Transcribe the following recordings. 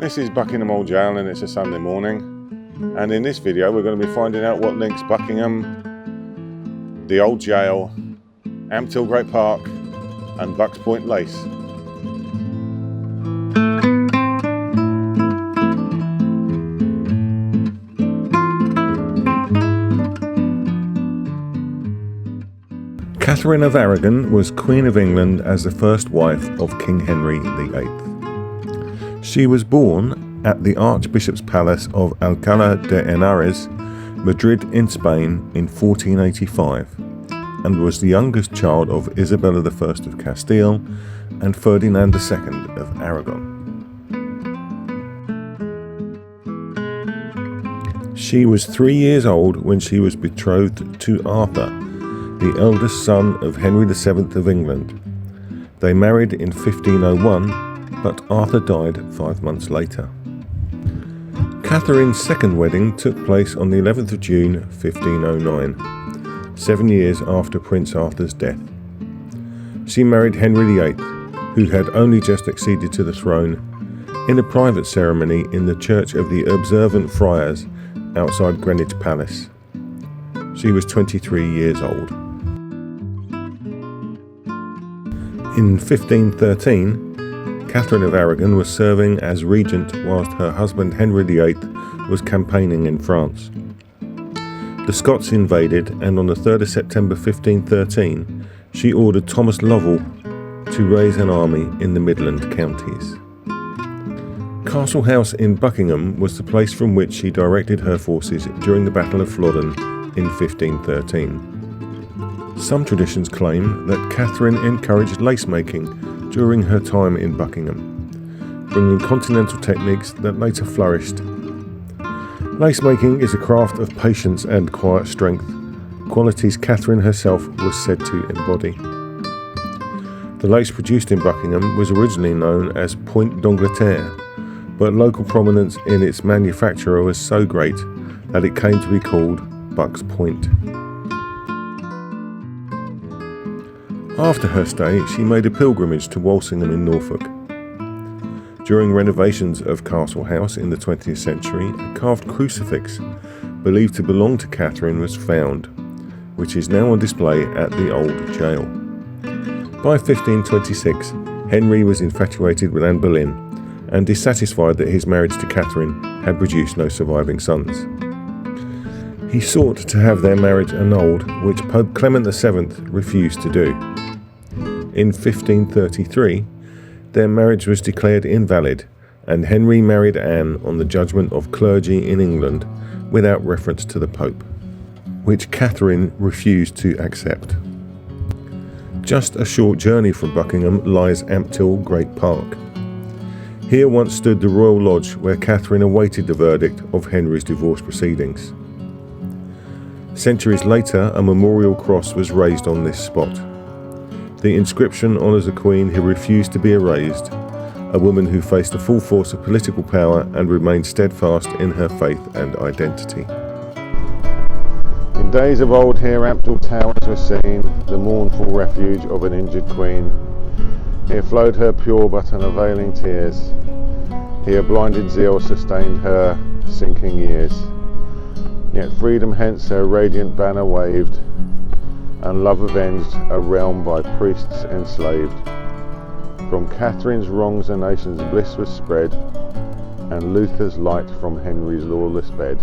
This is Buckingham Old Gaol and it's a Sunday morning, and in this video we're going to be finding out what links Buckingham, the Old Gaol, Ampthill Great Park and Bucks Point Lace. Catherine of Aragon was Queen of England as the first wife of King Henry VIII. She was born at the Archbishop's Palace of Alcalá de Henares, Madrid in Spain in 1485, and was the youngest child of Isabella I of Castile and Ferdinand II of Aragon. She was 3 years old when she was betrothed to Arthur, the eldest son of Henry VII of England. They married in 1501, but Arthur died 5 months later. Catherine's second wedding took place on the 11th of June 1509, 7 years after Prince Arthur's death. She married Henry VIII, who had only just acceded to the throne, in a private ceremony in the Church of the Observant Friars outside Greenwich Palace. She was 23 years old. In 1513, Catherine of Aragon was serving as regent whilst her husband Henry VIII was campaigning in France. The Scots invaded, and on the 3rd of September 1513 she ordered Thomas Lovell to raise an army in the Midland counties. Castle House in Buckingham was the place from which she directed her forces during the Battle of Flodden in 1513. Some traditions claim that Catherine encouraged lace making during her time in Buckingham, bringing continental techniques that later flourished. Lace making is a craft of patience and quiet strength, qualities Catherine herself was said to embody. The lace produced in Buckingham was originally known as Point d'Angleterre, but local prominence in its manufacturer was so great that it came to be called Bucks Point. After her stay, she made a pilgrimage to Walsingham in Norfolk. During renovations of Castle House in the 20th century, a carved crucifix believed to belong to Catherine was found, which is now on display at the Old Gaol. By 1526, Henry was infatuated with Anne Boleyn and dissatisfied that his marriage to Catherine had produced no surviving sons. He sought to have their marriage annulled, which Pope Clement VII refused to do. In 1533, their marriage was declared invalid, and Henry married Anne on the judgment of clergy in England without reference to the Pope, which Catherine refused to accept. Just a short journey from Buckingham lies Ampthill Great Park. Here once stood the Royal Lodge where Catherine awaited the verdict of Henry's divorce proceedings. Centuries later, a memorial cross was raised on this spot. The inscription honours a queen who refused to be erased, a woman who faced the full force of political power and remained steadfast in her faith and identity. In days of old here Ampthill towers were seen, the mournful refuge of an injured queen. Here flowed her pure but unavailing tears, here blinded zeal sustained her sinking years. Yet freedom hence her radiant banner waved, and love avenged a realm by priests enslaved. From Catherine's wrongs a nation's bliss was spread, and Luther's light from Henry's lawless bed.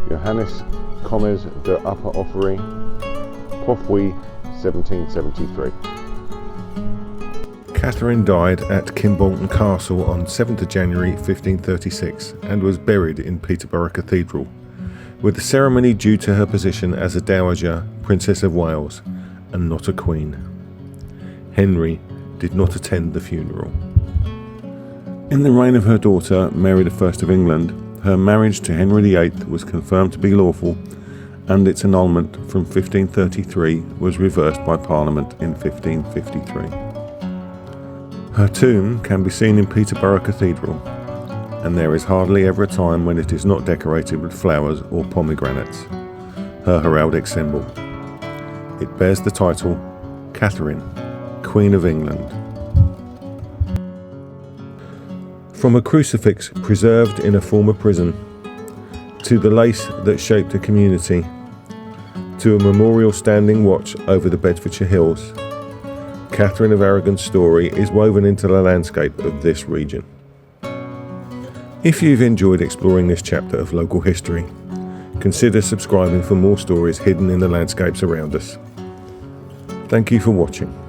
Johannes Commes de Upper Offery, Porfoy, 1773. Catherine died at Kimbolton Castle on 7th of January 1536 and was buried in Peterborough Cathedral, with the ceremony due to her position as a Dowager Princess of Wales and not a Queen. Henry did not attend the funeral. In the reign of her daughter, Mary I of England, her marriage to Henry VIII was confirmed to be lawful, and its annulment from 1533 was reversed by Parliament in 1553. Her tomb can be seen in Peterborough Cathedral, and there is hardly ever a time when it is not decorated with flowers or pomegranates, her heraldic symbol. It bears the title Catherine, Queen of England. From a crucifix preserved in a former prison, to the lace that shaped a community, to a memorial standing watch over the Bedfordshire hills, Catherine of Aragon's story is woven into the landscape of this region. If you've enjoyed exploring this chapter of local history, consider subscribing for more stories hidden in the landscapes around us. Thank you for watching.